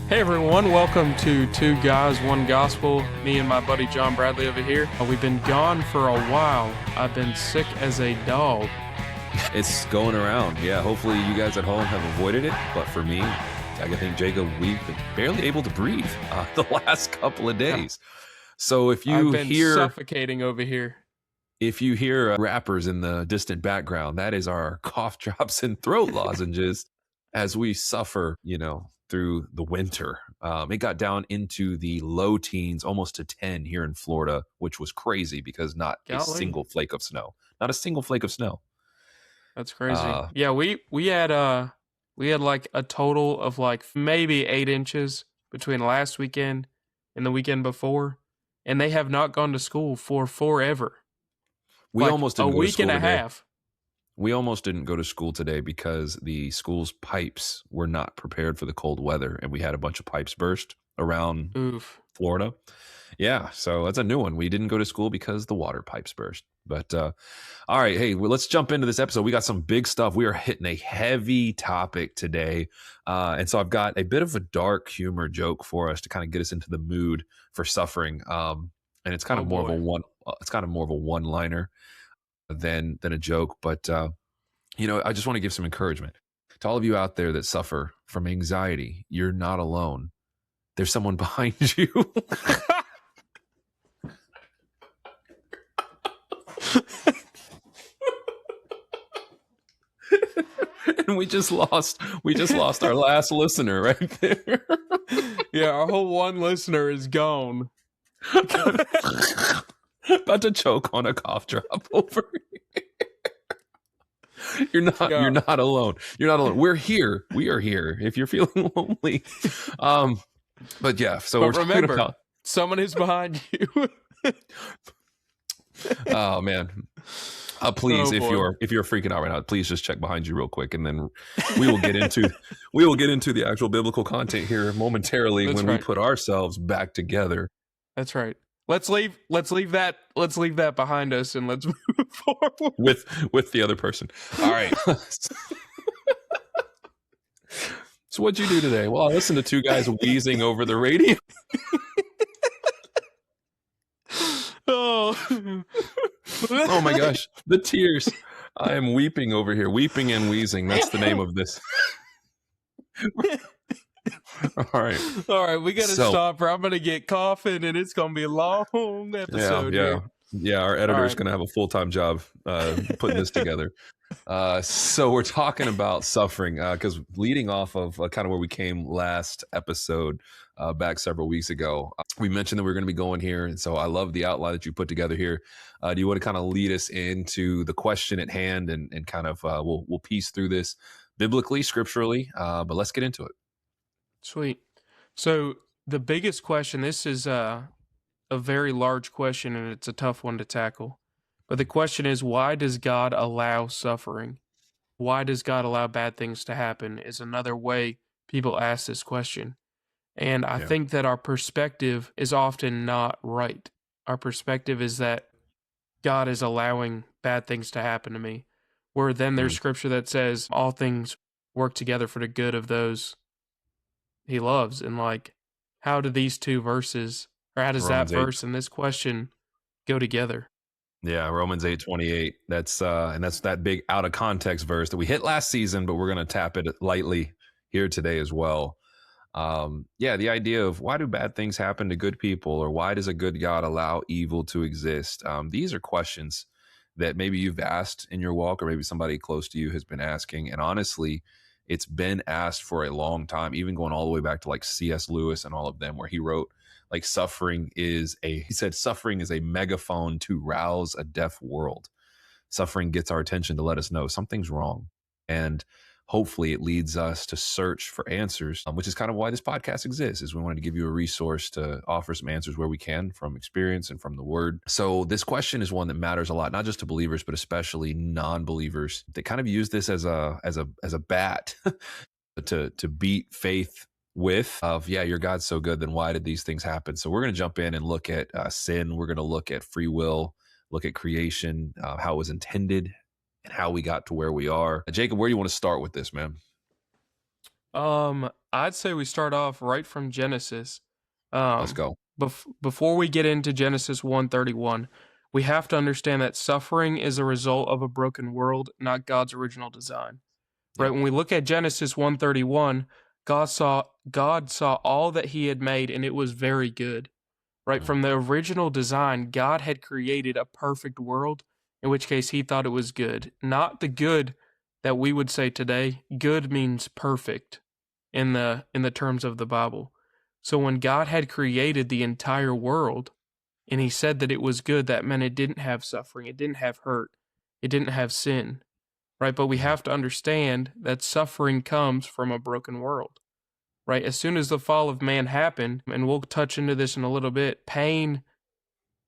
Hey everyone, welcome to Two Guys, One Gospel. Me and my buddy John Bradley over here. We've been gone for a while. I've been sick as a dog. It's going around. Yeah, hopefully you guys at home have avoided it. But for me, I think, Jacob, we've been barely able to breathe the last couple of days. So if you I've been hear suffocating over here. If you hear rappers in the distant background, that is our cough drops and throat lozenges as we suffer, through the winter. It got down into the low teens, almost to 10 here in Florida, which was crazy because not a single flake of snow. Not a single flake of snow. That's crazy. Yeah, we had like a total of like maybe 8 inches between last weekend and the weekend before, and they have not gone to school for forever. We like almost didn't a go to week school and a today. half. We almost didn't go to school today because the school's pipes were not prepared for the cold weather, and we had a bunch of pipes burst around Florida. Yeah, so that's a new one. We didn't go to school because the water pipes burst. But all right, hey, let's jump into this episode. We got some big stuff. We are hitting a heavy topic today, and so I've got a bit of a dark humor joke for us to kind of get us into the mood for suffering. And it's kind of more of a one. It's kind of more of a one-liner than a joke, but I just want to give some encouragement to all of you out there that suffer from anxiety. You're not alone. There's someone behind you. And we just lost our last listener right there. Yeah, our whole one listener is gone. About to choke on a cough drop over here. You're not alone. You're not alone. We're here. We are here. If you're feeling lonely. But yeah, so we're remember, talking about someone is behind you. Oh man. Please, if you're freaking out right now, please just check behind you real quick, and then we will get into the actual biblical content here momentarily. That's when we put ourselves back together. That's right. Let's leave that behind us, and let's move forward with the other person. All right. So what'd you do today? Well, I listened to two guys wheezing over the radio. Oh my gosh, the tears. I am weeping over here. Weeping and wheezing. That's the name of this. All right. We gotta stop, or I'm gonna get coughing, and it's gonna be a long episode. Yeah. Our editor's gonna have a full-time job putting this together. So we're talking about suffering because leading off of kind of where we came last episode back several weeks ago, we mentioned that we we're going to be going here, and so I love the outline that you put together here. Do you want to kind of lead us into the question at hand, and kind of we'll piece through this biblically, scripturally, but let's get into it. Sweet. So the biggest question, this is a very large question, and it's a tough one to tackle. But the question is, why does God allow suffering? Why does God allow bad things to happen is another way people ask this question. And I think that our perspective is often not right. Our perspective is that God is allowing bad things to happen to me, where then there's scripture that says all things work together for the good of those he loves. And like, how do these two verses, or how does Romans that verse and this question go together? Yeah, Romans 8:28. That's and that's that big out of context verse that we hit last season, but we're going to tap it lightly here today as well. The idea of why do bad things happen to good people, or why does a good God allow evil to exist? These are questions that maybe you've asked in your walk, or maybe somebody close to you has been asking. And honestly, it's been asked for a long time, even going all the way back to like C.S. Lewis and all of them, where he wrote, like, suffering is a megaphone to rouse a deaf world. Suffering gets our attention to let us know something's wrong. And hopefully it leads us to search for answers, which is kind of why this podcast exists, is we wanted to give you a resource to offer some answers where we can from experience and from the word. So this question is one that matters a lot, not just to believers, but especially non-believers that kind of use this as a bat to beat faith with of, your God's so good, then why did these things happen? So we're going to jump in and look at sin. We're going to look at free will. look at creation, how it was intended, and how we got to where we are. Jacob, where do you want to start with this, man? I'd say we start off right from Genesis. Let's Um, go. before we get into Genesis 131, we have to understand that suffering is a result of a broken world, not God's original design. Right? Yeah. When we look at Genesis 131, God saw all that he had made and it was very good. Right? Mm, From the original design, God had created a perfect world, in which case he thought it was good. Not the good that we would say today. Good means perfect in the terms of the Bible. So when God had created the entire world and he said that it was good, that meant it didn't have suffering, it didn't have hurt, it didn't have sin, right? But we mhm. have to understand that suffering comes from a broken world, right? As soon as the fall of man happened, and we'll touch into this in a little bit, pain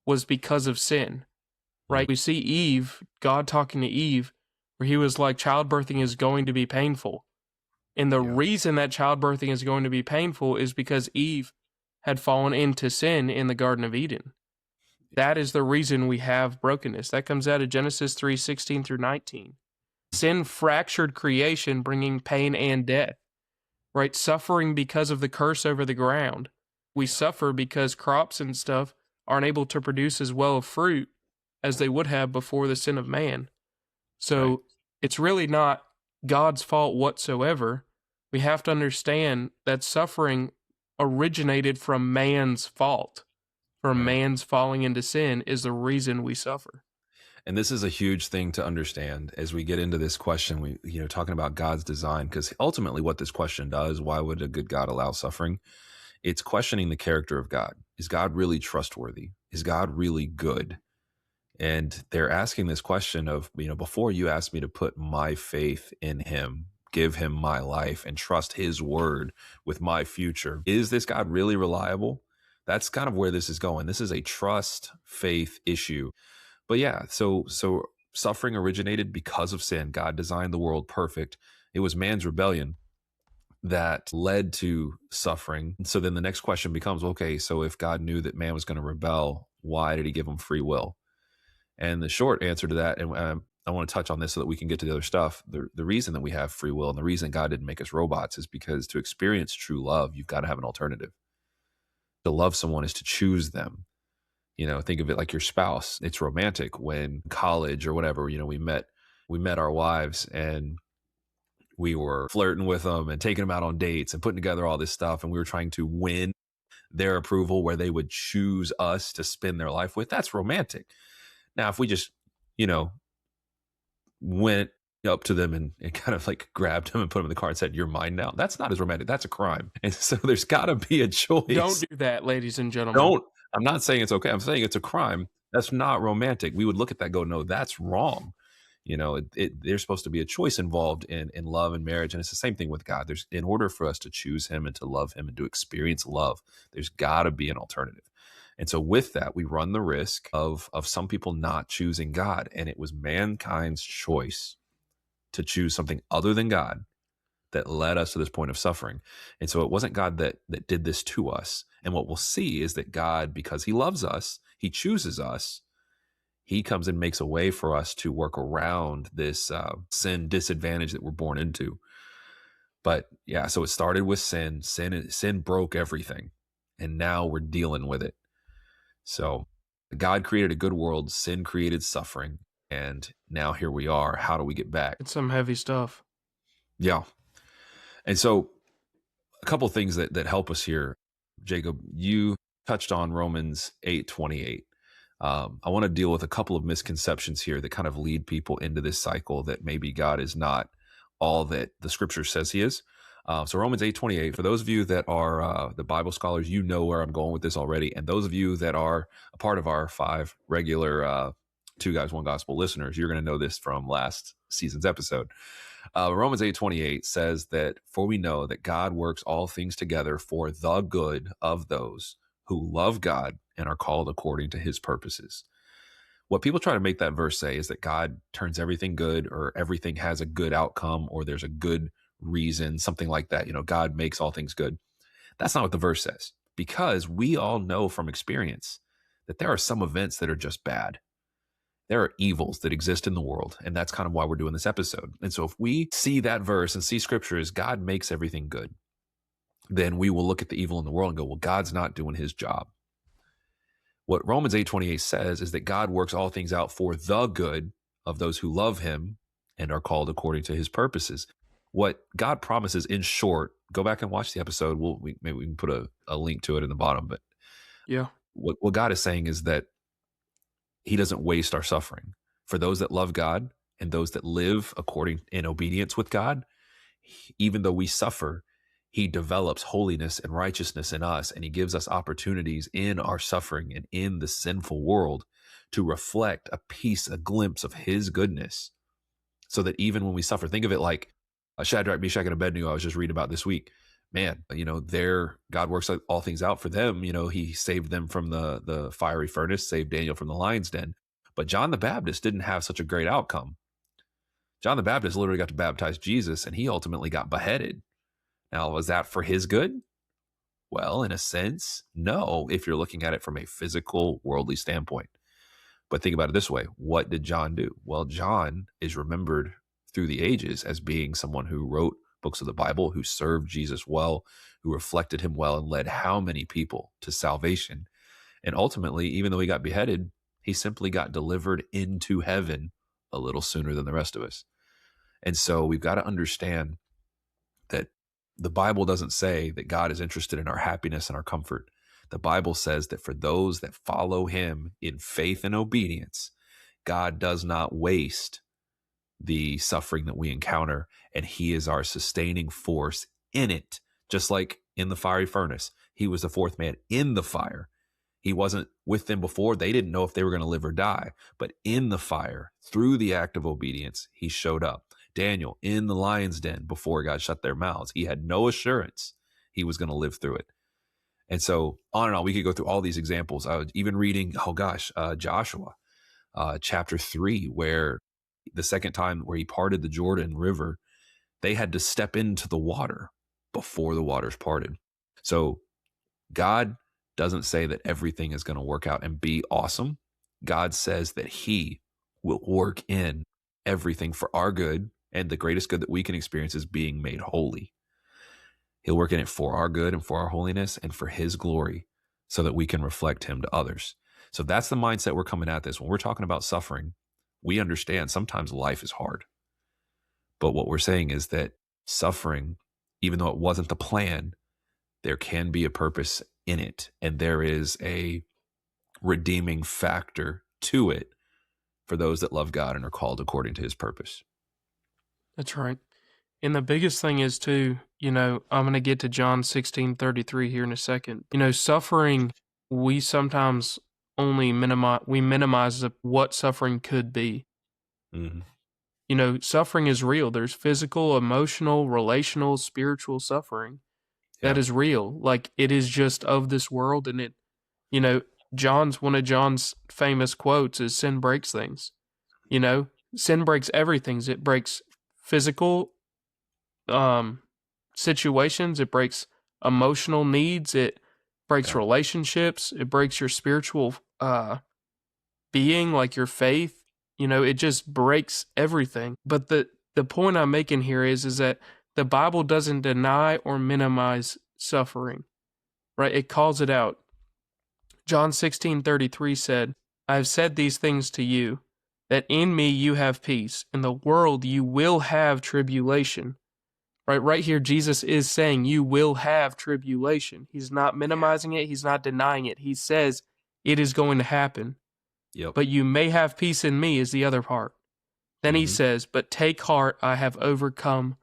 was because of sin, Mm, right? We see Eve, God talking to Eve, where he was like, childbirthing is going to be painful. And the yeah. reason that childbirthing is going to be painful is because Eve had fallen into sin in the Garden of Eden. That is the reason we have brokenness. That comes out of Genesis 3:16 through 19. Sin fractured creation, bringing pain and death, right? Suffering because of the curse over the ground. We Yeah. suffer because crops and stuff aren't able to produce as well of fruit as they would have before the sin of man. Right. So it's really not God's fault whatsoever. We have to understand that suffering originated from man's fault, from Right. man's falling into sin is the reason we suffer. And this is a huge thing to understand as we get into this question. We, talking about God's design, because ultimately what this question does, why would a good God allow suffering? It's questioning the character of God. Is God really trustworthy? Is God really good? And they're asking this question of, before you ask me to put my faith in him, give him my life and trust his word with my future, is this God really reliable? That's kind of where this is going. This is a trust faith issue. But yeah, so suffering originated because of sin. God designed the world perfect. It was man's rebellion that led to suffering. So then the next question becomes, okay, so if God knew that man was going to rebel, why did he give him free will? And the short answer to that, and I want to touch on this so that we can get to the other stuff. The reason that we have free will and the reason God didn't make us robots is because to experience true love, you've got to have an alternative. To love someone is to choose them. Think of it like your spouse. It's romantic when college or whatever, we met our wives and we were flirting with them and taking them out on dates and putting together all this stuff. And we were trying to win their approval where they would choose us to spend their life with. That's romantic. Now, if we just, you know, went up to them and kind of like grabbed them and put them in the car and said, "You're mine now," that's not as romantic. That's a crime. And so there's got to be a Don't choice. do that, ladies and gentlemen. Don't, I'm not saying it's okay. I'm saying it's a crime. That's not romantic. We would look at that and go, no, that's wrong. There's supposed to be a choice involved in love and marriage. And it's the same thing with God. There's, in order for us to choose him and to love him and to experience love, there's got to be an alternative. And so with that, we run the risk of some people not choosing God. And it was mankind's choice to choose something other than God that led us to this point of suffering. And so it wasn't God that did this to us. And what we'll see is that God, because he loves us, he chooses us, he comes and makes a way for us to work around this sin disadvantage that we're born into. But yeah, so it started with sin. Sin broke everything. And now we're dealing with it. So God created a good world, sin created suffering. And now here we are. How do we get back? It's some heavy stuff. Yeah. And so a couple of things that help us here, Jacob. You touched on Romans 8:28. I want to deal with a couple of misconceptions here that kind of lead people into this cycle that maybe God is not all that the Scripture says He is. So Romans 8:28. For those of you that are the Bible scholars, you know where I'm going with this already, and those of you that are a part of our 5 regular Two Guys One Gospel listeners, you're going to know this from last season's episode. Romans 8:28 says that, for we know that God works all things together for the good of those who love God and are called according to his purposes. What people try to make that verse say is that God turns everything good, or everything has a good outcome, or there's a good reason, something like that. God makes all things good. That's not what the verse says, because we all know from experience that there are some events that are just bad. there are evils that exist in the world. And that's kind of why we're doing this episode. And so if we see that verse and see scripture as God makes everything good, then we will look at the evil in the world and go, well, God's not doing his job. What Romans 8:28 says is that God works all things out for the good of those who love him and are called according to his purposes. What God promises, in short, go back and watch the episode. Maybe we can put a link to it in the bottom. But Yeah. what God is saying is that he doesn't waste our suffering. For those that love God and those that live according in obedience with God, even though we suffer, he develops holiness and righteousness in us, and he gives us opportunities in our suffering and in the sinful world to reflect a piece, a glimpse of his goodness, so that even when we suffer, think of it like Shadrach, Meshach, and Abednego I was just reading about this week. Man, God works all things out for them. He saved them from the fiery furnace, saved Daniel from the lion's den. But John the Baptist didn't have such a great outcome. John the Baptist literally got to baptize Jesus, and he ultimately got beheaded. Now, was that for his good? Well, in a sense, no, if you're looking at it from a physical, worldly standpoint. But think about it this way. What did John do? Well, John is remembered through the ages as being someone who wrote books of the Bible, who served Jesus well, who reflected him well, and led how many people to salvation. And ultimately, even though he got beheaded, he simply got delivered into heaven a little sooner than the rest of us. And so we've got to understand that the Bible doesn't say that God is interested in our happiness and our comfort. The Bible says that for those that follow him in faith and obedience, God does not waste the suffering that we encounter, and he is our sustaining force in it. Just like in the fiery furnace, he was the fourth man in the fire. He wasn't with them before. They didn't know if they were going to live or die. But in the fire, through the act of obedience, he showed up. Daniel in the lion's den before God shut their mouths. He had no assurance he was going to live through it. And so on and on, we could go through all these examples. I was even reading, Joshua, chapter 3, where the second time where he parted the Jordan River, they had to step into the water before the waters parted. So God doesn't say that everything is going to work out and be awesome. God says that he will work in everything for our good, and the greatest good that we can experience is being made holy. He'll work in it for our good and for our holiness and for his glory, so that we can reflect him to others. So that's the mindset we're coming at this. When we're talking about suffering, we understand sometimes life is hard. But what we're saying is that suffering, even though it wasn't the plan, there can be a purpose in it, and there is a redeeming factor to it for those that love God and are called according to his purpose. That's right. And the biggest thing is too, I'm going to get to John 16:33 here in a second. Suffering, we sometimes only minimize what suffering could be. Mm-hmm. Suffering is real. There's physical, emotional, relational, spiritual suffering that Yeah. is real. Like, it is just of this world. And you know, one of John's famous quotes is sin breaks things. Sin breaks everything. It breaks physical situations, it breaks emotional needs, it breaks Yeah. relationships, it breaks your spiritual being, like your faith. It just breaks everything. But the point I'm making here is that the Bible doesn't deny or minimize suffering, right? It calls it out. John 16:33 said, I have said these things to you, that in me you have peace. In the world you will have tribulation. Right here, Jesus is saying you will have tribulation. He's not minimizing it. He's not denying it. He says it is going to happen. Yep. But you may have peace in me is the other part. Then he says, but take heart, I have overcome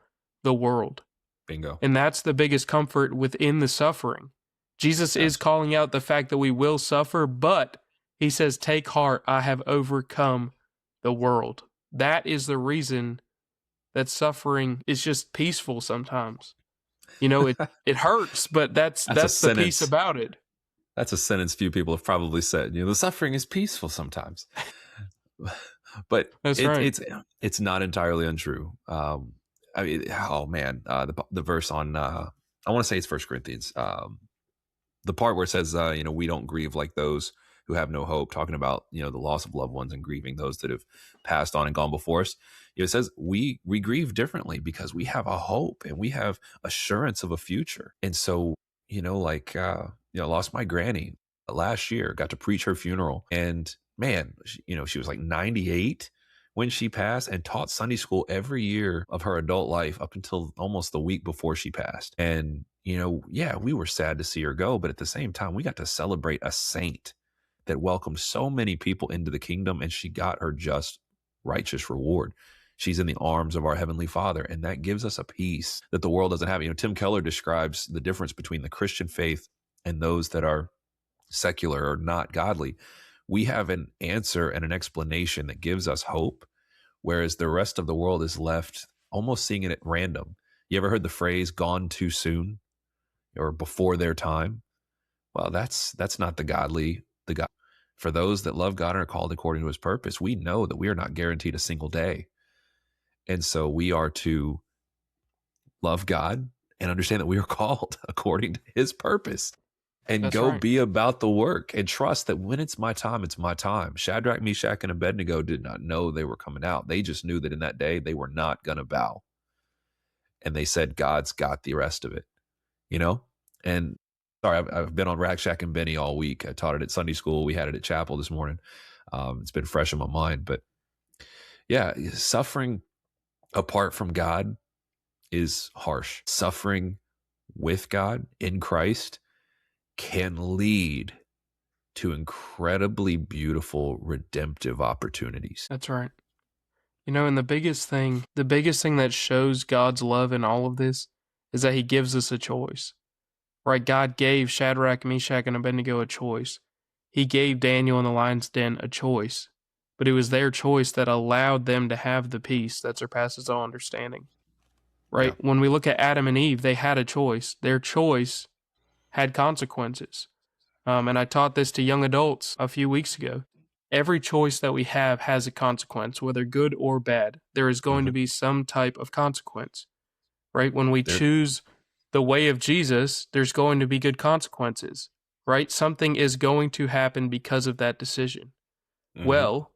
the world. Bingo. And that's the biggest comfort within the suffering. Jesus is calling out the fact that we will suffer, but he says, take heart, I have overcome the world. That is the reason that suffering is just peaceful sometimes. It hurts, but that's the peace about it. That's a sentence few people have probably said. The suffering is peaceful sometimes. But that's right. It's not entirely untrue. I mean, oh man, the verse on I want to say it's 1 Corinthians. The part where it says, we don't grieve like those who have no hope, talking about, the loss of loved ones and grieving those that have passed on and gone before us. It says we grieve differently because we have a hope and we have assurance of a future. And so, lost my granny last year, got to preach her funeral, and man, she was like 98 when she passed, and taught Sunday school every year of her adult life up until almost the week before she passed. And, yeah, we were sad to see her go, but at the same time, we got to celebrate a saint that welcomed so many people into the kingdom, and she got her just righteous reward. She's in the arms of our Heavenly Father, and that gives us a peace that the world doesn't have. Tim Keller describes the difference between the Christian faith and those that are secular or not godly. We have an answer and an explanation that gives us hope, whereas the rest of the world is left almost seeing it at random. You ever heard the phrase "gone too soon" or "before their time"? Well, that's not the godly. The God, for those that love God and are called according to His purpose, we know that we are not guaranteed a single day, and so we are to love God and understand that we are called according to His purpose, and That's go right. be about the work and trust that when it's my time, it's my time. Shadrach, Meshach, and Abednego did not know they were coming out. They just knew that in that day they were not going to bow. And they said, God's got the rest of it, And sorry, I've been on Rack Shack and Benny all week. I taught it at Sunday school. We had it at chapel this morning. It's been fresh in my mind. But yeah, suffering apart from God is harsh. Suffering with God in Christ can lead to incredibly beautiful redemptive opportunities. That's right. And the biggest thing that shows God's love in all of this is that He gives us a choice. Right? God gave Shadrach, Meshach, and Abednego a choice. He gave Daniel in the lion's den a choice. But it was their choice that allowed them to have the peace that surpasses all understanding. Yeah. Right? When we look at Adam and Eve, they had a choice. Their choice had consequences. And I taught this to young adults a few weeks ago. Every choice that we have has a consequence, whether good or bad. There is going to Mm-hmm. be some type of consequence, right? When we There, choose the way of Jesus, there's going to be good consequences, right? Something is going to happen because of that decision. mm-hmm. Well,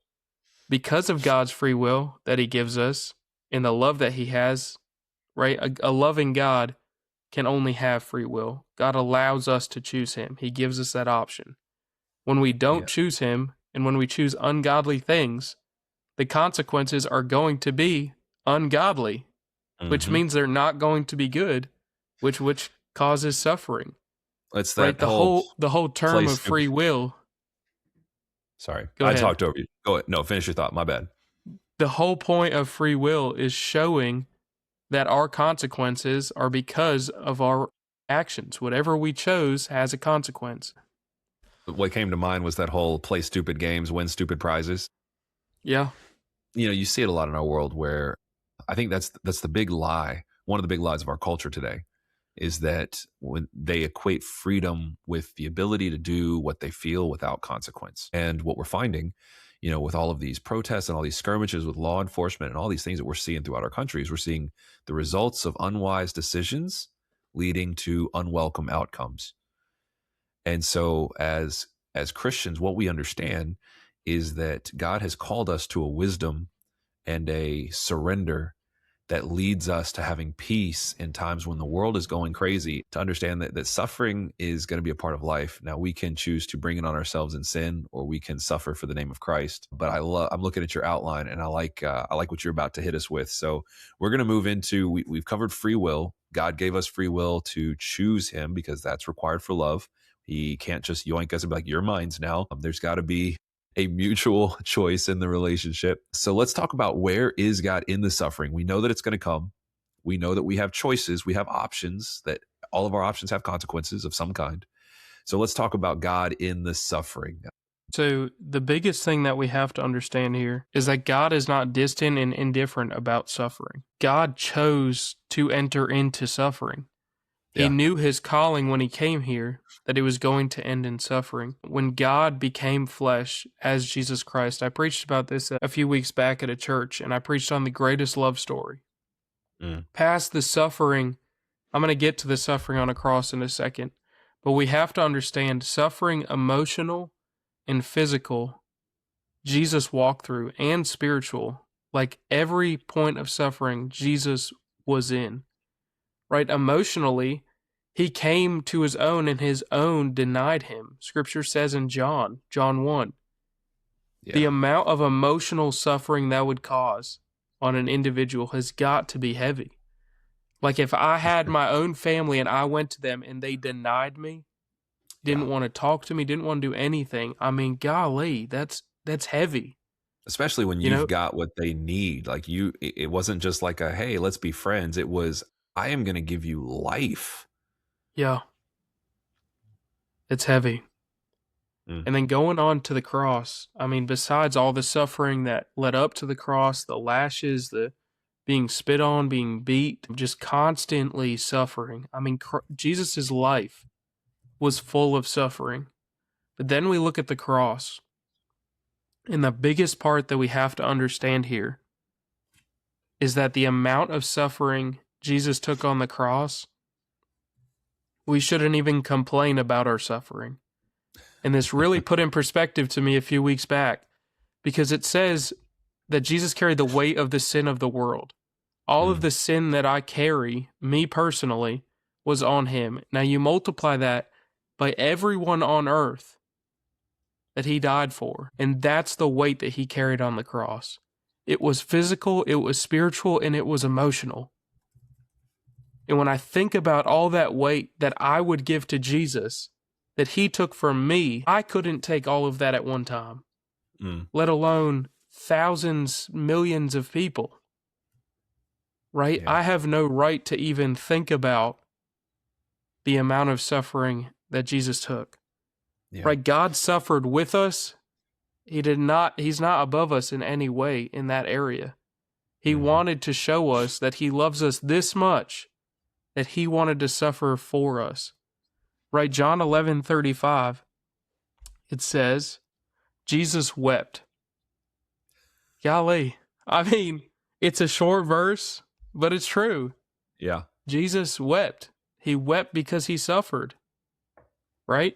because of God's free will that He gives us and the love that He has, right? A loving God can only have free will. God allows us to choose Him, He gives us that option. When we don't Yeah. choose Him and when we choose ungodly things, the consequences are going to be ungodly, which Mm-hmm. means they're not going to be good, which causes suffering. It's Right? that The whole whole term place. of free will. Sorry, Go I ahead. talked over you. Go ahead. No, finish your thought. My bad. The whole point of free will is showing that our consequences are because of our actions. Whatever we chose has a consequence. What came to mind was that whole play stupid games, win stupid prizes. Yeah. You see it a lot in our world where I think that's the big lie. One of the big lies of our culture today is that when they equate freedom with the ability to do what they feel without consequence. And what we're finding, with all of these protests and all these skirmishes with law enforcement and all these things that we're seeing throughout our country, is we're seeing the results of unwise decisions leading to unwelcome outcomes. And so as Christians, what we understand is that God has called us to a wisdom and a surrender that leads us to having peace in times when the world is going crazy, to understand that suffering is going to be a part of life. Now, we can choose to bring it on ourselves in sin, or we can suffer for the name of Christ. But I'm looking at your outline, and I like what you're about to hit us with. So we're going to move into, we've covered free will. God gave us free will to choose Him because that's required for love. He can't just yoink us and be like, "You're mine's now." There's got to be a mutual choice in the relationship. So let's talk about, where is God in the suffering? We know that it's going to come. We know that we have choices. We have options, that all of our options have consequences of some kind. So let's talk about God in the suffering. So the biggest thing that we have to understand here is that God is not distant and indifferent about suffering. God chose to enter into suffering. He Yeah. knew His calling when He came here, that it was going to end in suffering. When God became flesh as Jesus Christ, I preached about this a few weeks back at a church, and I preached on the greatest love story. Mm. Past the suffering, I'm going to get to the suffering on a cross in a second, but we have to understand suffering emotional and physical Jesus walked through and spiritual, like every point of suffering Jesus was in, right? Emotionally, he came to his own and his own denied him. Scripture says in John 1, the Yeah. amount of emotional suffering that would cause on an individual has got to be heavy. Like if I had my own family and I went to them and they denied me, Yeah. didn't want to talk to me, didn't want to do anything. I mean, golly, that's heavy. Especially when You you've know? got what they need. Like it wasn't just like a, hey, let's be friends. It was, I am going to give you life. Yeah, it's heavy. Mm. And then going on to the cross, I mean, besides all the suffering that led up to the cross, the lashes, the being spit on, being beat, just constantly suffering. I mean, Jesus' life was full of suffering. But then we look at the cross, and the biggest part that we have to understand here is that the amount of suffering Jesus took on the cross, we shouldn't even complain about our suffering. And this really put in perspective to me a few weeks back because it says that Jesus carried the weight of the sin of the world. All of Mm. the sin that I carry, me personally, was on him. Now you multiply that by everyone on earth that he died for, and that's the weight that he carried on the cross. It was physical, it was spiritual, and it was emotional. And when I think about all that weight that I would give to Jesus, that he took from me, I couldn't take all of that at one time, Mm. let alone thousands, millions of people, right? Yeah. I have no right to even think about the amount of suffering that Jesus took, Yeah. right? God suffered with us. He's not above us in any way in that area. He Mm-hmm. wanted to show us that he loves us this much that he wanted to suffer for us. Right? John 11:35, it says, Jesus wept. Golly. I mean, it's a short verse, but it's true. Yeah. Jesus wept. He wept because he suffered. Right?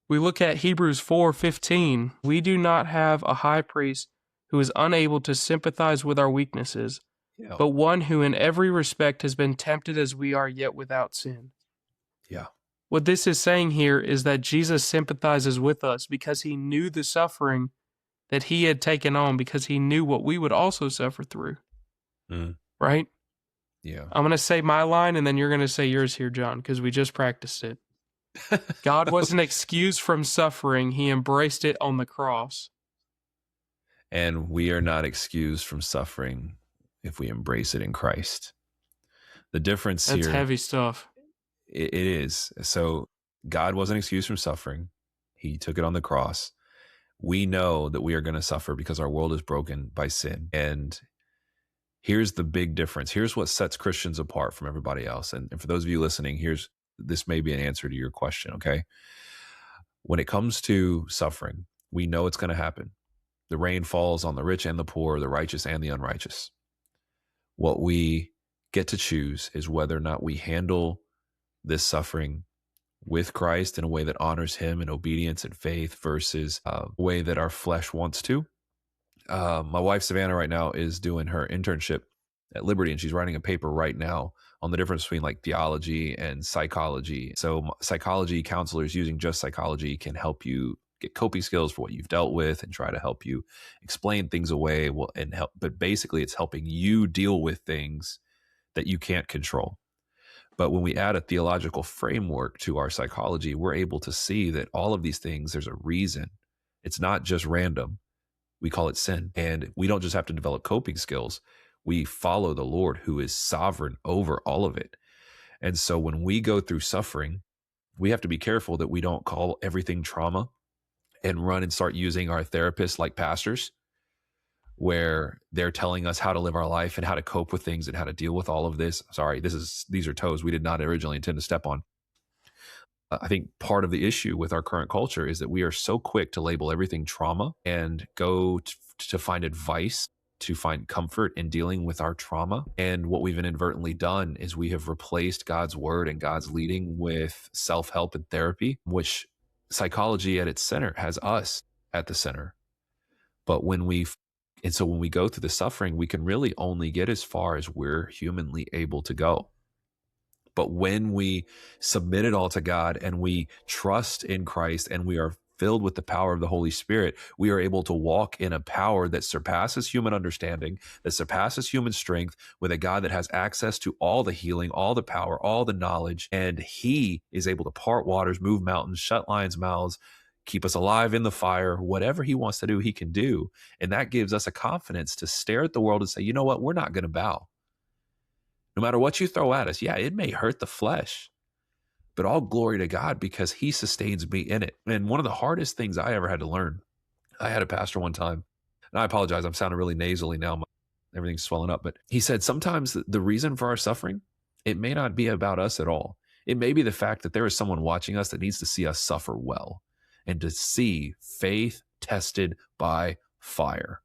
We look at Hebrews 4:15. We do not have a high priest who is unable to sympathize with our weaknesses, Yeah. but one who in every respect has been tempted as we are, yet without sin. Yeah. What this is saying here is that Jesus sympathizes with us because he knew the suffering that he had taken on, because he knew what we would also suffer through. Mm. Right? Yeah. I'm going to say my line and then you're going to say yours here, John, because we just practiced it. God wasn't excused from suffering, he embraced it on the cross. And we are not excused from suffering if we embrace it in Christ. The difference That's here, heavy stuff. it is. So God wasn't excused from suffering. He took it on the cross. We know that we are going to suffer because our world is broken by sin. And here's the big difference. Here's what sets Christians apart from everybody else. And for those of you listening, this may be an answer to your question, okay? When it comes to suffering, we know it's going to happen. The rain falls on the rich and the poor, the righteous and the unrighteous. What we get to choose is whether or not we handle this suffering with Christ in a way that honors him in obedience and faith versus a way that our flesh wants to. My wife, Savannah, right now is doing her internship at Liberty, and she's writing a paper right now on the difference between like theology and psychology. So psychology counselors using just psychology can help you get coping skills for what you've dealt with and try to help you explain things away and help. But basically it's helping you deal with things that you can't control. But when we add a theological framework to our psychology, we're able to see that all of these things, there's a reason. It's not just random. We call it sin. And we don't just have to develop coping skills. We follow the Lord who is sovereign over all of it. And so when we go through suffering, we have to be careful that we don't call everything trauma and run and start using our therapists like pastors, where they're telling us how to live our life and how to cope with things and how to deal with all of this. Sorry, these are toes we did not originally intend to step on. I think part of the issue with our current culture is that we are so quick to label everything trauma and go to find advice, to find comfort in dealing with our trauma. And what we've inadvertently done is we have replaced God's word and God's leading with self-help and therapy, which psychology at its center has us at the center. But when we go through the suffering, we can really only get as far as we're humanly able to go. But when we submit it all to God and we trust in Christ and we are filled with the power of the Holy Spirit, we are able to walk in a power that surpasses human understanding, that surpasses human strength, with a God that has access to all the healing, all the power, all the knowledge. And He is able to part waters, move mountains, shut lions' mouths, keep us alive in the fire. Whatever He wants to do, He can do. And that gives us a confidence to stare at the world and say, you know what? We're not going to bow. No matter what you throw at us, yeah, it may hurt the flesh, but all glory to God because He sustains me in it. And one of the hardest things I ever had to learn, I had a pastor one time, and I apologize, I'm sounding really nasally now. Everything's swelling up, but he said sometimes the reason for our suffering, it may not be about us at all. It may be the fact that there is someone watching us that needs to see us suffer well and to see faith tested by fire.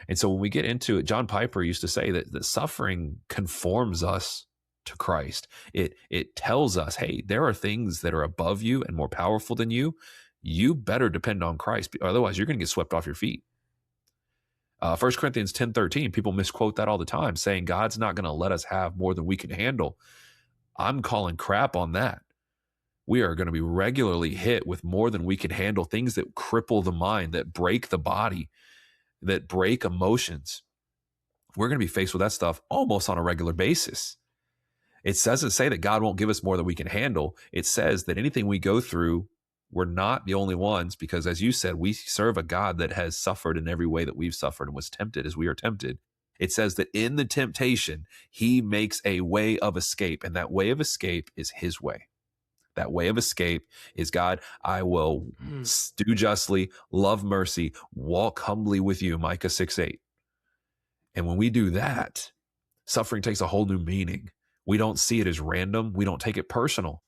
And so when we get into it, John Piper used to say that suffering conforms us to Christ. It tells us, hey, there are things that are above you and more powerful than you. You better depend on Christ. Otherwise, you're going to get swept off your feet. 1 Corinthians 10:13, people misquote that all the time, saying God's not going to let us have more than we can handle. I'm calling crap on that. We are going to be regularly hit with more than we can handle, things that cripple the mind, that break the body, that break emotions. We're going to be faced with that stuff almost on a regular basis. It doesn't say that God won't give us more than we can handle. It says that anything we go through, we're not the only ones, because as you said, we serve a God that has suffered in every way that we've suffered and was tempted as we are tempted. It says that in the temptation, He makes a way of escape, and that way of escape is His way. That way of escape is, God, I will do justly, love mercy, walk humbly with you, Micah 6:8. And when we do that, suffering takes a whole new meaning. We don't see it as random. We don't take it personal.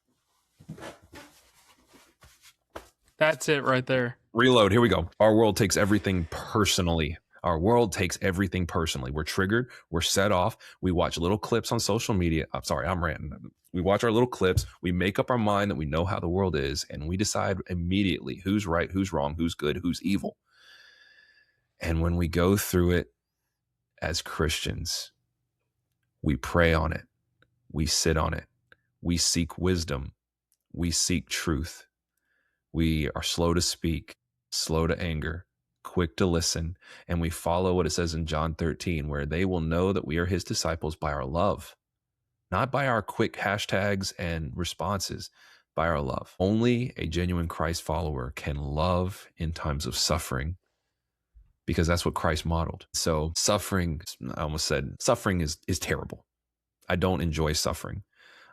That's it right there. Reload. Here we go. Our world takes everything personally. Our world takes everything personally. We're triggered. We're set off. We watch little clips on social media. I'm sorry, I'm ranting. We watch our little clips. We make up our mind that we know how the world is, and we decide immediately who's right, who's wrong, who's good, who's evil. And when we go through it as Christians, we pray on it. We sit on it. We seek wisdom. We seek truth. We are slow to speak, slow to anger, quick to listen, and we follow what it says in John 13, where they will know that we are His disciples by our love, not by our quick hashtags and responses, by our love. Only a genuine Christ follower can love in times of suffering, because that's what Christ modeled. So suffering, I almost said, suffering is terrible. I don't enjoy suffering.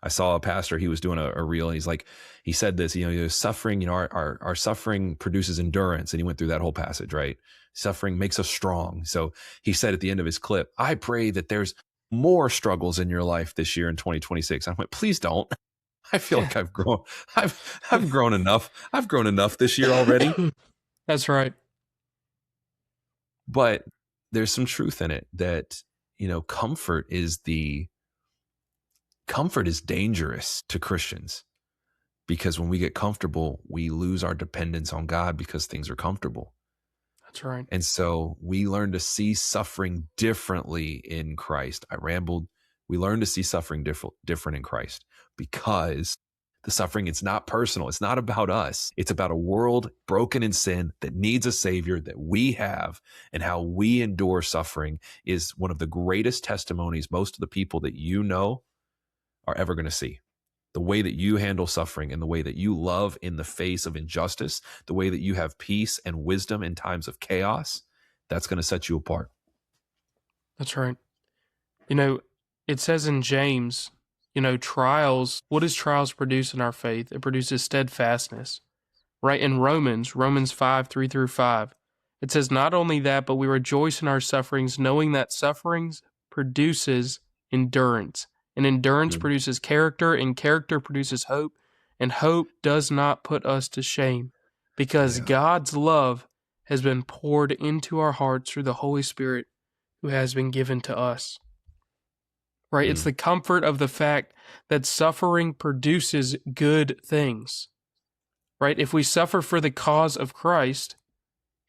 I saw a pastor, he was doing a reel, and he said this, suffering, our suffering produces endurance. And he went through that whole passage, right? Suffering makes us strong. So he said at the end of his clip, I pray that there's more struggles in your life this year in 2026. I went, please don't. I feel like I've grown. I've grown enough. I've grown enough this year already. That's right. But there's some truth in it that, comfort is dangerous to Christians, because when we get comfortable, we lose our dependence on God because things are comfortable. That's right. And so we learn to see suffering differently in Christ. I rambled. We learn to see suffering different in Christ, because the suffering, it's not personal. It's not about us. It's about a world broken in sin that needs a Savior that we have, and how we endure suffering is one of the greatest testimonies most of the people that you know are ever going to see. The way that you handle suffering and the way that you love in the face of injustice, the way that you have peace and wisdom in times of chaos, that's going to set you apart. That's right. It says in James, trials, what does trials produce in our faith? It produces steadfastness. Right? In Romans 5:3-5, it says, not only that, but we rejoice in our sufferings, knowing that sufferings produces endurance. And endurance produces character, and character produces hope. And hope does not put us to shame, because God's love has been poured into our hearts through the Holy Spirit who has been given to us. Right? It's the comfort of the fact that suffering produces good things. Right? If we suffer for the cause of Christ,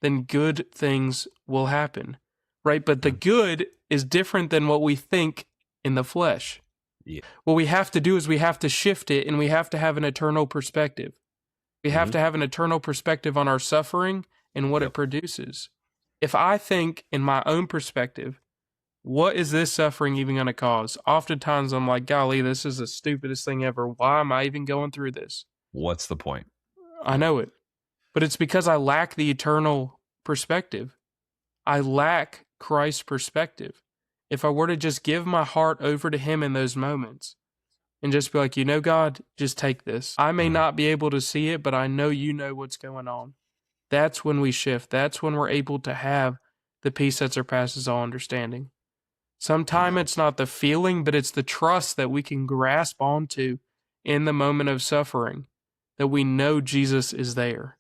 then good things will happen, right? But the good is different than what we think in the flesh. Yeah. What we have to do is we have to shift it, and we have to have an eternal perspective. We have to have an eternal perspective on our suffering and what it produces. If I think in my own perspective, what is this suffering even going to cause? Oftentimes I'm like, golly, this is the stupidest thing ever. Why am I even going through this? What's the point? I know it. But it's because I lack the eternal perspective. I lack Christ's perspective. If I were to just give my heart over to him in those moments and just be like, you know, God, just take this. I may not be able to see it, but I know you know what's going on. That's when we shift. That's when we're able to have the peace that surpasses all understanding. Sometimes it's not the feeling, but it's the trust that we can grasp onto in the moment of suffering, that we know Jesus is there.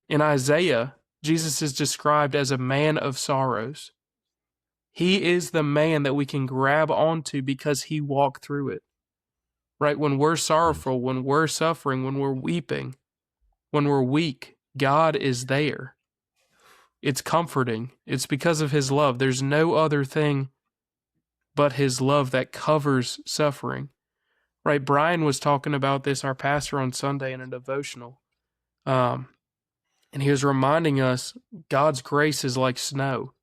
In Isaiah, Jesus is described as a man of sorrows. He is the man that we can grab onto because he walked through it. Right? When we're sorrowful, when we're suffering, when we're weeping, when we're weak, God is there. It's comforting. It's because of his love. There's no other thing but his love that covers suffering. Right? Brian was talking about this, our pastor, on Sunday in a devotional. And he was reminding us God's grace is like snow.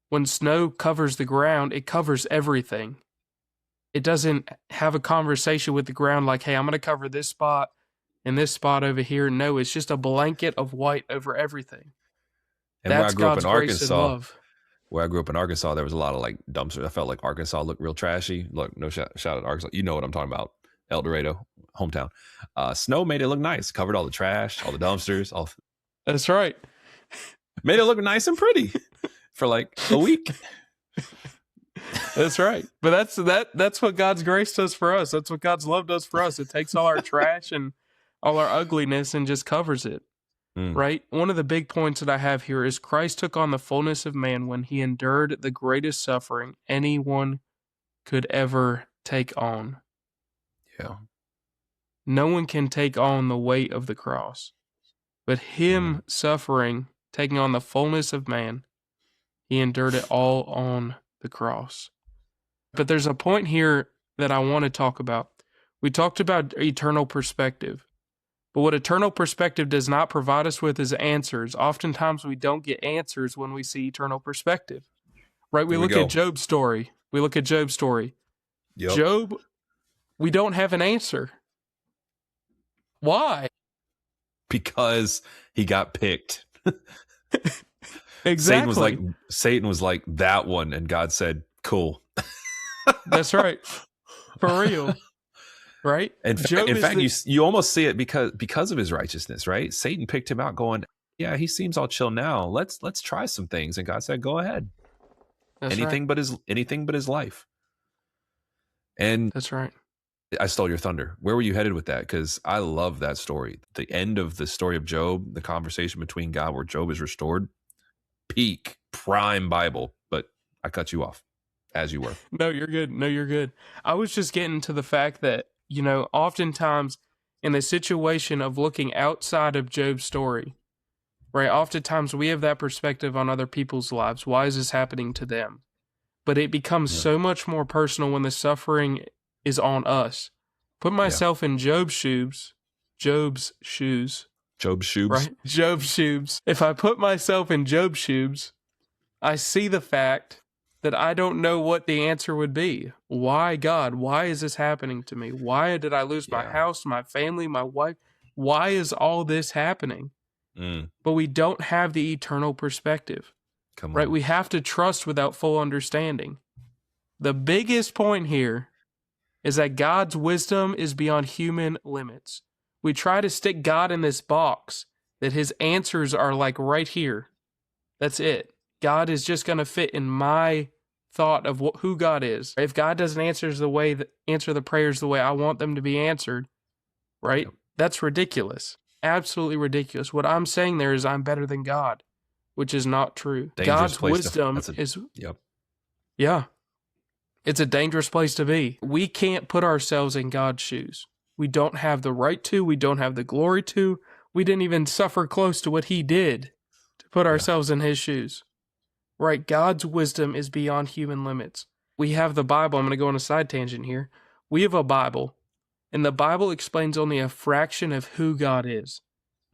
When snow covers the ground, it covers everything. It doesn't have a conversation with the ground like, hey, I'm going to cover this spot and this spot over here. No, it's just a blanket of white over everything. And That's God's grace and love. where I grew up in Arkansas, there was a lot of like dumpsters. I felt like Arkansas looked real trashy. Look, no shout at Arkansas. You know what I'm talking about. El Dorado, hometown. Snow made it look nice. Covered all the trash, all the dumpsters. That's right. Made it look nice and pretty for like a week. That's right. But that's what God's grace does for us. That's what God's love does for us. It takes all our trash and all our ugliness and just covers it. Right? One of the big points that I have here is Christ took on the fullness of man when he endured the greatest suffering anyone could ever take on. Yeah. No one can take on the weight of the cross. But him suffering, taking on the fullness of man, he endured it all on the cross. But there's a point here that I want to talk about. We talked about eternal perspective. But what eternal perspective does not provide us with is answers. Oftentimes we don't get answers when we see eternal perspective. Right? We look at Job's story. Yep. Job, we don't have an answer. Why? Because he got picked. Exactly. Satan was like that one, and God said, "Cool." That's right. For real. Right? In fact, you almost see it because of his righteousness, right? Satan picked him out, going, "Yeah, he seems all chill now. Let's try some things." And God said, "Go ahead. That's anything but his life." And that's right. I stole your thunder. Where were you headed with that? Because I love that story. The end of the story of Job, the conversation between God where Job is restored, peak prime Bible. But I cut you off as you were. No, you're good. I was just getting to the fact that, oftentimes in the situation of looking outside of Job's story, right? Oftentimes we have that perspective on other people's lives. Why is this happening to them? But it becomes so much more personal when the suffering is on us. Put myself in Job's shoes. Right? Job's shoes. If I put myself in Job's shoes, I see the fact that I don't know what the answer would be. Why, God? Why is this happening to me? Why did I lose my house, my family, my wife? Why is all this happening? But we don't have the eternal perspective. Come on. Right? We have to trust without full understanding. The biggest point here is that God's wisdom is beyond human limits. We try to stick God in this box that his answers are like right here. That's it. God is just going to fit in my thought of who God is. If God doesn't answer the prayers the way I want them to be answered, right? That's ridiculous. Absolutely ridiculous. What I'm saying there is I'm better than God, which is not true. God's wisdom is... Yep. Yeah. It's a dangerous place to be. We can't put ourselves in God's shoes. We don't have the right to. We don't have the glory to. We didn't even suffer close to what he did put Yeah. ourselves in his shoes. Right? God's wisdom is beyond human limits. We have the Bible. I'm going to go on a side tangent here. We have a Bible, and the Bible explains only a fraction of who God is.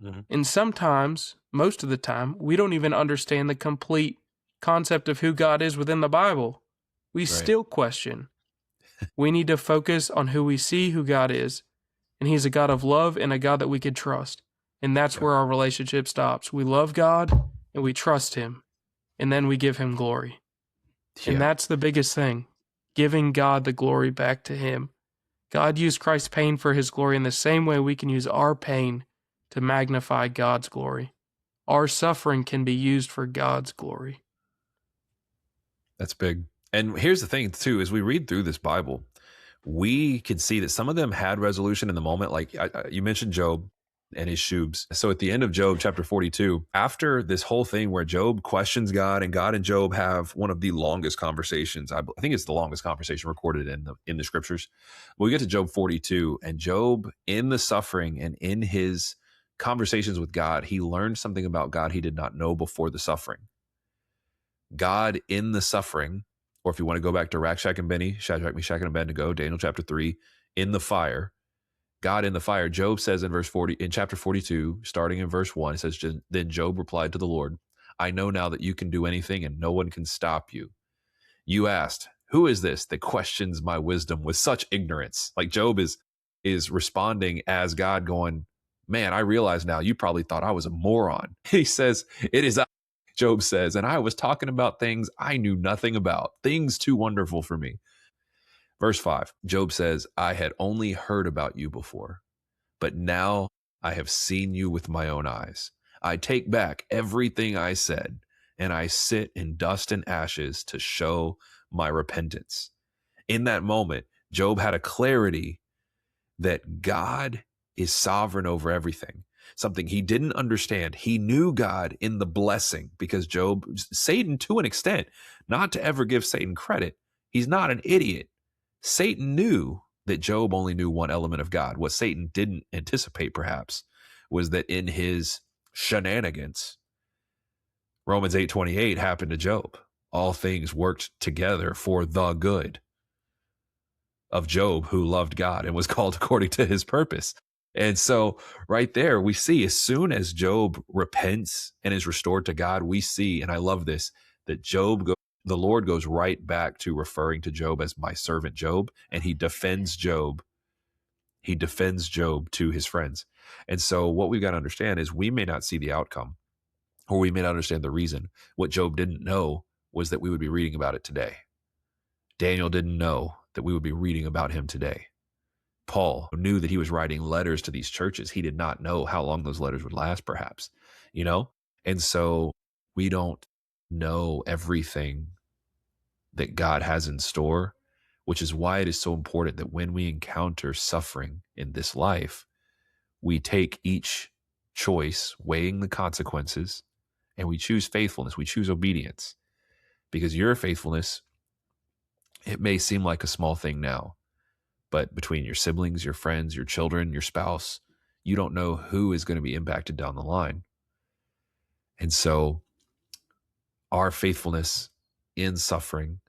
Mm-hmm. And sometimes, most of the time, we don't even understand the complete concept of who God is within the Bible. We still question. We need to focus on who we see who God is, and He's a God of love and a God that we could trust. And that's Yeah. where our relationship stops. We love God and we trust Him, and then we give Him glory. And Yeah. that's the biggest thing, giving God the glory back to Him. God used Christ's pain for His glory in the same way we can use our pain to magnify God's glory. Our suffering can be used for God's glory. That's big. And here's the thing, too, as we read through this Bible, we can see that some of them had resolution in the moment. Like you mentioned Job and his shoes. So at the end of Job chapter 42, after this whole thing where Job questions God and God and Job have one of the longest conversations, I think it's the longest conversation recorded in the scriptures. We get to Job 42, and Job, in the suffering and in his conversations with God, he learned something about God he did not know before the suffering. God in the suffering, or if you want to go back to Rakshak and Benny, Shadrach, Meshach, and Abednego, Daniel chapter 3, in the fire, God in the fire. Job says in verse 40, in chapter 42, starting in verse 1, it says, Then Job replied to the Lord, I know now that you can do anything and no one can stop you. You asked, who is this that questions my wisdom with such ignorance? Like Job is responding as God going, man, I realize now you probably thought I was a moron. He says, it is I, Job says, and I was talking about things I knew nothing about, things too wonderful for me. Verse 5, Job says, I had only heard about you before, but now I have seen you with my own eyes. I take back everything I said, and I sit in dust and ashes to show my repentance. In that moment, Job had a clarity that God is sovereign over everything, something he didn't understand. He knew God in the blessing because Satan, to an extent, not to ever give Satan credit, he's not an idiot. Satan knew that Job only knew one element of God. What Satan didn't anticipate, perhaps, was that in his shenanigans, Romans 8:28 happened to Job. All things worked together for the good of Job, who loved God and was called according to his purpose. And so right there, we see as soon as Job repents and is restored to God, we see, and I love this, that the Lord goes right back to referring to Job as my servant Job, and he defends Job. He defends Job to his friends. And so what we've got to understand is we may not see the outcome, or we may not understand the reason. What Job didn't know was that we would be reading about it today. Daniel didn't know that we would be reading about him today. Paul knew that he was writing letters to these churches. He did not know how long those letters would last, perhaps, you know? And so we don't know everything that God has in store, which is why it is so important that when we encounter suffering in this life, we take each choice, weighing the consequences, and we choose faithfulness. We choose obedience, because your faithfulness, it may seem like a small thing now, but between your siblings, your friends, your children, your spouse, you don't know who is going to be impacted down the line. And so our faithfulness in suffering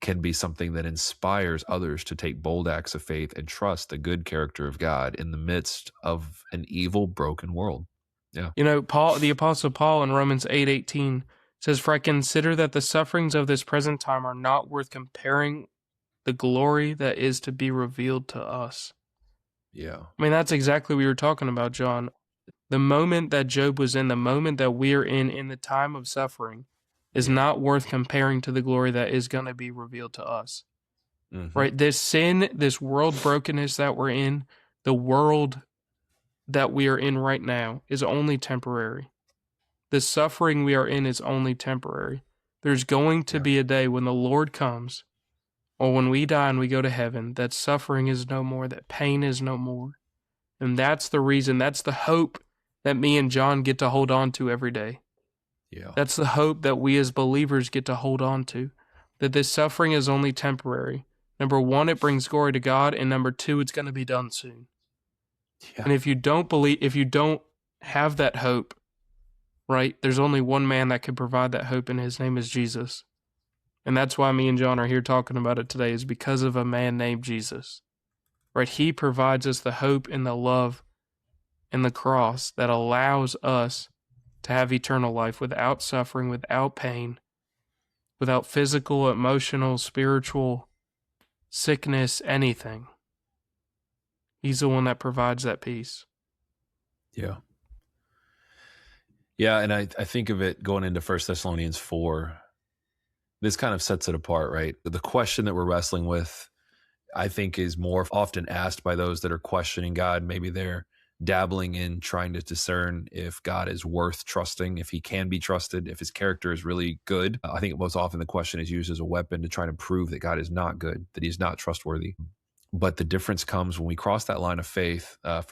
can be something that inspires others to take bold acts of faith and trust the good character of God in the midst of an evil, broken world. Yeah. You know, Paul, the Apostle Paul in Romans 8:18 says, For I consider that the sufferings of this present time are not worth comparing the glory that is to be revealed to us. Yeah. I mean, that's exactly what we were talking about, John. The moment that Job was in, the moment that we're in the time of suffering, is Yeah. not worth comparing to the glory that is going to be revealed to us. Mm-hmm. Right? This sin, this world brokenness that we're in, the world that we are in right now is only temporary. The suffering we are in is only temporary. There's going to Yeah. be a day when the Lord comes, or when we die and we go to heaven, that suffering is no more, that pain is no more. And that's the reason, that's the hope that me and John get to hold on to every day. Yeah. That's the hope that we as believers get to hold on to, that this suffering is only temporary. Number one, it brings glory to God, and number two, it's going to be done soon. Yeah. And if you don't have that hope, right? There's only one man that can provide that hope, and his name is Jesus. And that's why me and John are here talking about it today, is because of a man named Jesus, right? He provides us the hope and the love and the cross that allows us to have eternal life without suffering, without pain, without physical, emotional, spiritual sickness, anything. He's the one that provides that peace. Yeah. Yeah, and I think of it going into 1 Thessalonians 4. This kind of sets it apart, right? The question that we're wrestling with, I think, is more often asked by those that are questioning God. Maybe they're dabbling in trying to discern if God is worth trusting, if he can be trusted, if his character is really good. I think most often the question is used as a weapon to try to prove that God is not good, that he's not trustworthy. But the difference comes when we cross that line of faith. 1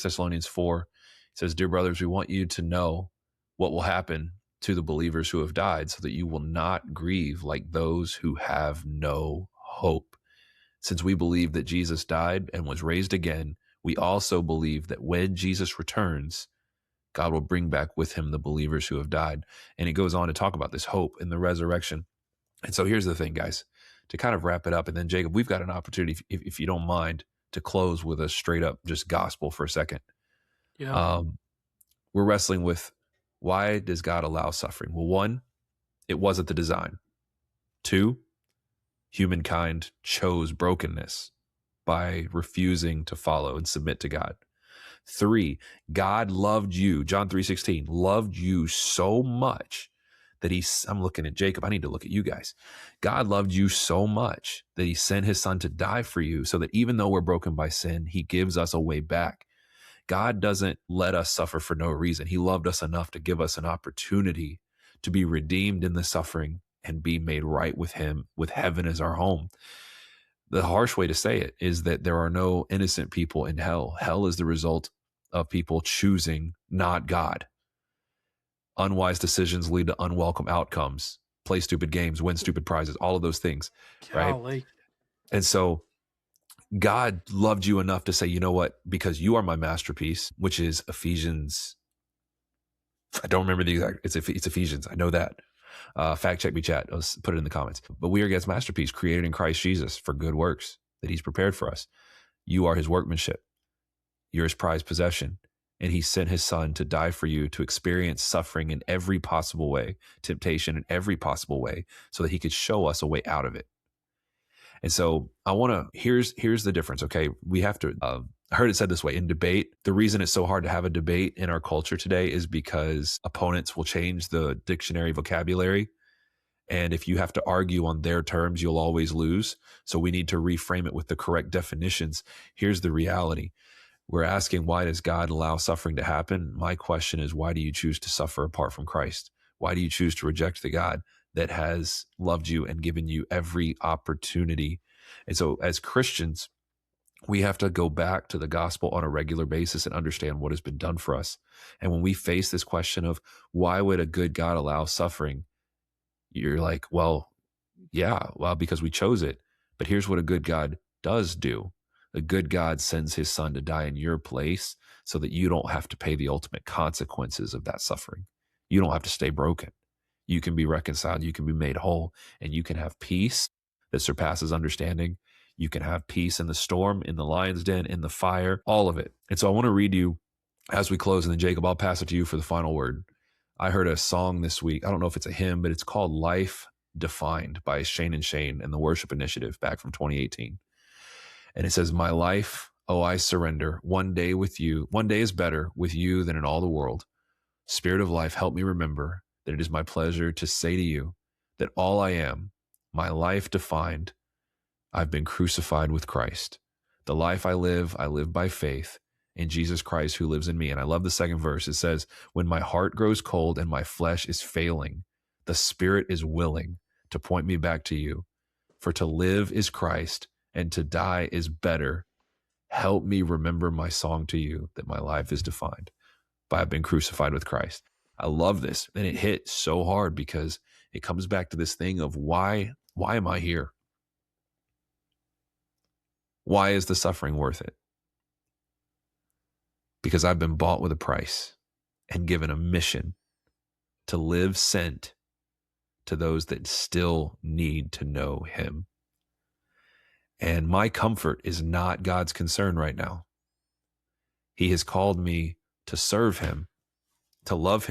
Thessalonians 4 says, "Dear brothers, we want you to know what will happen to the believers who have died, so that you will not grieve like those who have no hope. Since we believe that Jesus died and was raised again, we also believe that when Jesus returns, God will bring back with him the believers who have died." And it goes on to talk about this hope in the resurrection. And so here's the thing, guys, to kind of wrap it up. And then, Jacob, we've got an opportunity, if you don't mind, to close with a straight up just gospel for a second. Yeah. We're wrestling with, why does God allow suffering? Well, one, it wasn't the design. Two, humankind chose brokenness by refusing to follow and submit to God. Three, God loved you. John 3:16 loved you so much that I'm looking at Jacob. I need to look at you guys. God loved you so much that he sent his son to die for you, so that even though we're broken by sin, he gives us a way back. God doesn't let us suffer for no reason. He loved us enough to give us an opportunity to be redeemed in the suffering and be made right with him, with heaven as our home. The harsh way to say it is that there are no innocent people in hell. Hell is the result of people choosing not God. Unwise decisions lead to unwelcome outcomes. Play stupid games, win stupid prizes, all of those things, right? Golly. And so God loved you enough to say, you know what? Because you are my masterpiece, which is Ephesians. I don't remember the exact. It's Ephesians. I know that. Fact check me, chat. I'll put it in the comments. But we are God's masterpiece, created in Christ Jesus for good works that he's prepared for us. You are his workmanship. You're his prized possession. And he sent his son to die for you, to experience suffering in every possible way, temptation in every possible way, so that he could show us a way out of it. And so I want to, here's the difference. Okay. We have to, I heard it said this way in debate. The reason it's so hard to have a debate in our culture today is because opponents will change the dictionary vocabulary. And if you have to argue on their terms, you'll always lose. So we need to reframe it with the correct definitions. Here's the reality. We're asking, why does God allow suffering to happen? My question is, why do you choose to suffer apart from Christ? Why do you choose to reject the God that has loved you and given you every opportunity? And so as Christians, we have to go back to the gospel on a regular basis and understand what has been done for us. And when we face this question of, why would a good God allow suffering? You're like, well, yeah, well, because we chose it. But here's what a good God does do. A good God sends his son to die in your place so that you don't have to pay the ultimate consequences of that suffering. You don't have to stay broken. You can be reconciled. You can be made whole, and you can have peace that surpasses understanding. You can have peace in the storm, in the lion's den, in the fire, all of it. And so I want to read you as we close, and then Jacob, I'll pass it to you for the final word. I heard a song this week. I don't know if it's a hymn, but it's called Life Defined by Shane and Shane and the Worship Initiative back from 2018. And it says, my life, oh, I surrender. One day with you. One day is better with you than in all the world. Spirit of life, help me remember that it is my pleasure to say to you that all I am, my life defined, I've been crucified with Christ. The life I live by faith in Jesus Christ who lives in me. And I love the second verse. It says, when my heart grows cold and my flesh is failing, the Spirit is willing to point me back to you. For to live is Christ and to die is better. Help me remember my song to you that my life is defined by I've been crucified with Christ. I love this. And it hit so hard because it comes back to this thing of why am I here? Why is the suffering worth it? Because I've been bought with a price. and given a mission to live sent to those that still need to know him. And my comfort is not God's concern right now. He has called me to serve him, to love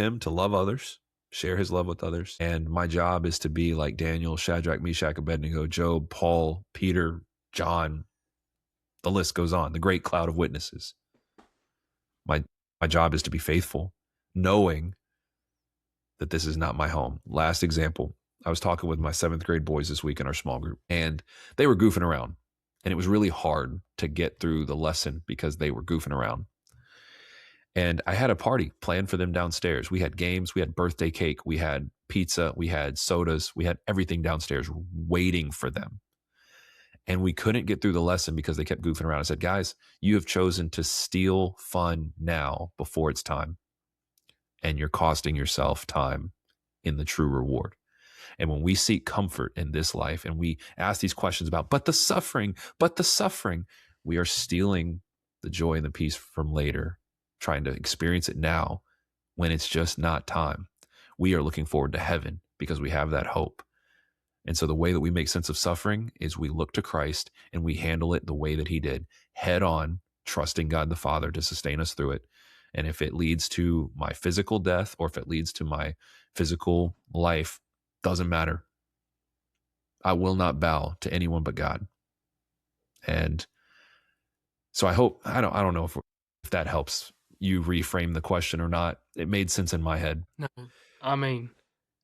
others, share his love with others. And my job is to be like Daniel, Shadrach, Meshach, Abednego, Job, Paul, Peter, John. The list goes on, the great cloud of witnesses. My job is to be faithful, knowing that this is not my home. Last example, I was talking with my 7th grade boys this week in our small group, and they were goofing around. And it was really hard to get through the lesson because they were goofing around. And I had a party planned for them downstairs. We had games, we had birthday cake, we had pizza, we had sodas, we had everything downstairs waiting for them. And we couldn't get through the lesson because they kept goofing around. I said, guys, you have chosen to steal fun now before it's time. And you're costing yourself time in the true reward. And when we seek comfort in this life and we ask these questions about, but the suffering, we are stealing the joy and the peace from later, trying to experience it now when it's just not time. We are looking forward to heaven because we have that hope. And so the way that we make sense of suffering is we look to Christ and we handle it the way that he did, head on, trusting God the Father to sustain us through it. And if it leads to my physical death or if it leads to my physical life, doesn't matter. I will not bow to anyone but God. And so I don't know if that helps you reframe the question or not. It made sense in my head. No, I mean,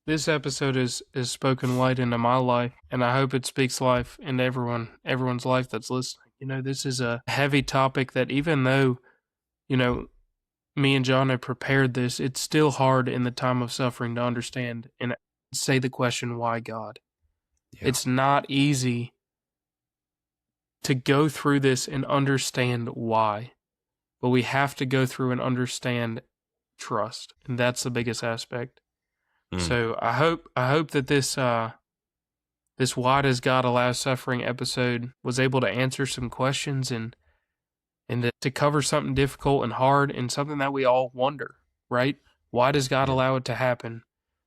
this episode is spoken light into my life, and I hope it speaks life into everyone's life that's listening. This is a heavy topic that even though, me and John have prepared this, it's still hard in the time of suffering to understand and say the question, why God? Yeah. It's not easy to go through this and understand why, but we have to go through and understand trust, and that's the biggest aspect. So I hope that this why does God allow suffering episode was able to answer some questions and to cover something difficult and hard and something that we all wonder, right? Why does God allow it to happen?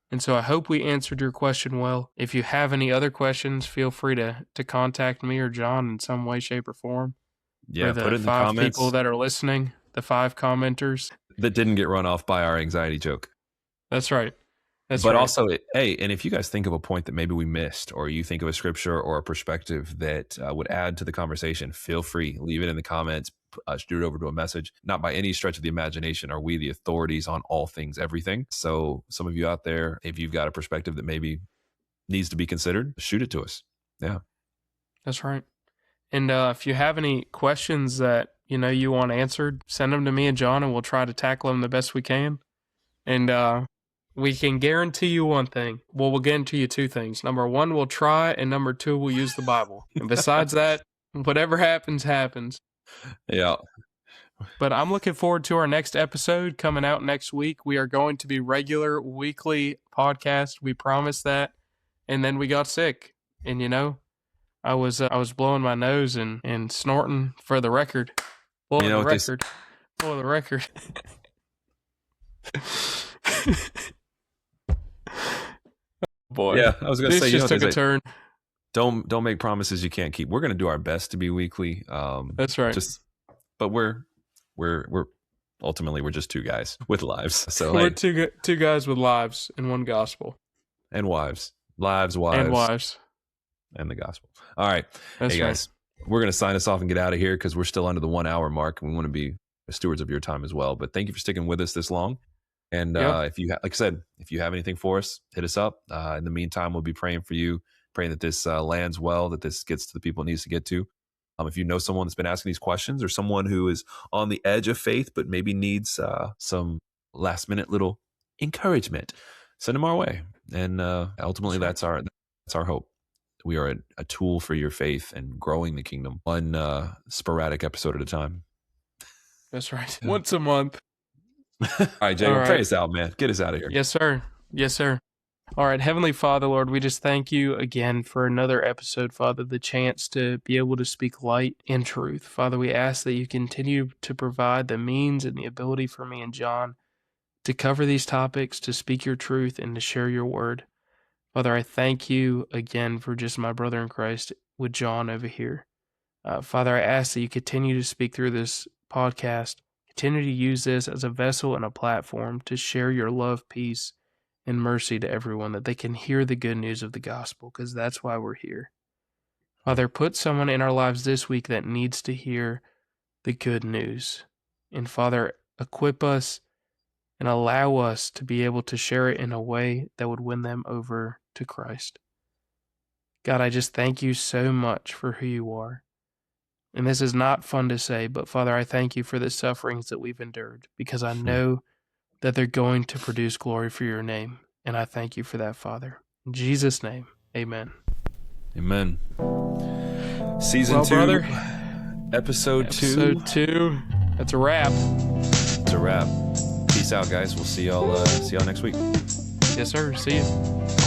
And so I hope we answered your question well. If you have any other questions, feel free to contact me or John in some way, shape, or form. Yeah, for put it in the comments. 5 people that are listening, the 5 commenters that didn't get run off by our anxiety joke. That's right. But also, hey, and if you guys think of a point that maybe we missed, or you think of a scripture or a perspective that would add to the conversation, feel free, leave it in the comments, shoot it over to a message. Not by any stretch of the imagination are we the authorities on all things, everything. So some of you out there, if you've got a perspective that maybe needs to be considered, shoot it to us. Yeah. That's right. And if you have any questions that, you want answered, send them to me and John, and we'll try to tackle them the best we can. And we can guarantee you one thing. Well, we'll guarantee you 2 things. Number 1, we'll try, and number 2, we'll use the Bible. And besides that, whatever happens, happens. Yeah. But I'm looking forward to our next episode coming out next week. We are going to be regular weekly podcast. We promised that. And then we got sick. And I was blowing my nose and snorting for the record. For the record. Boy. Yeah, I was going to say, just took a turn. Don't make promises you can't keep. We're going to do our best to be weekly. That's right. But we're ultimately we're just 2 guys with lives. So we're two guys with lives and one gospel. And wives, and the gospel. All right, hey guys, we're going to sign us off and get out of here because we're still under the 1 hour mark, and we want to be stewards of your time as well. But thank you for sticking with us this long. And if you, like I said, if you have anything for us, hit us up. In the meantime, we'll be praying for you, praying that this lands well, that this gets to the people it needs to get to. If you know someone that's been asking these questions, or someone who is on the edge of faith but maybe needs some last minute little encouragement, send them our way. And ultimately, that's our hope. We are a tool for your faith and growing the kingdom, one sporadic episode at a time. That's right. Once a month. All right, Jay, pray us out, man. Get us out of here. Yes, sir. Yes, sir. All right, Heavenly Father, Lord, we just thank you again for another episode, Father, the chance to be able to speak light and truth. Father, we ask that you continue to provide the means and the ability for me and John to cover these topics, to speak your truth, and to share your word. Father, I thank you again for just my brother in Christ with John over here. Father, I ask that you continue to speak through this podcast, continue to use this as a vessel and a platform to share your love, peace, and mercy to everyone, that they can hear the good news of the gospel, because that's why we're here. Father, put someone in our lives this week that needs to hear the good news. And Father, equip us and allow us to be able to share it in a way that would win them over to Christ. God, I just thank you so much for who you are. And this is not fun to say, but Father, I thank you for the sufferings that we've endured, because I know that they're going to produce glory for your name. And I thank you for that, Father. In Jesus' name, amen. Amen. Season 2, brother, episode 2. Episode 2. That's a wrap. It's a wrap. Peace out, guys. We'll see y'all next week. Yes, sir. See you.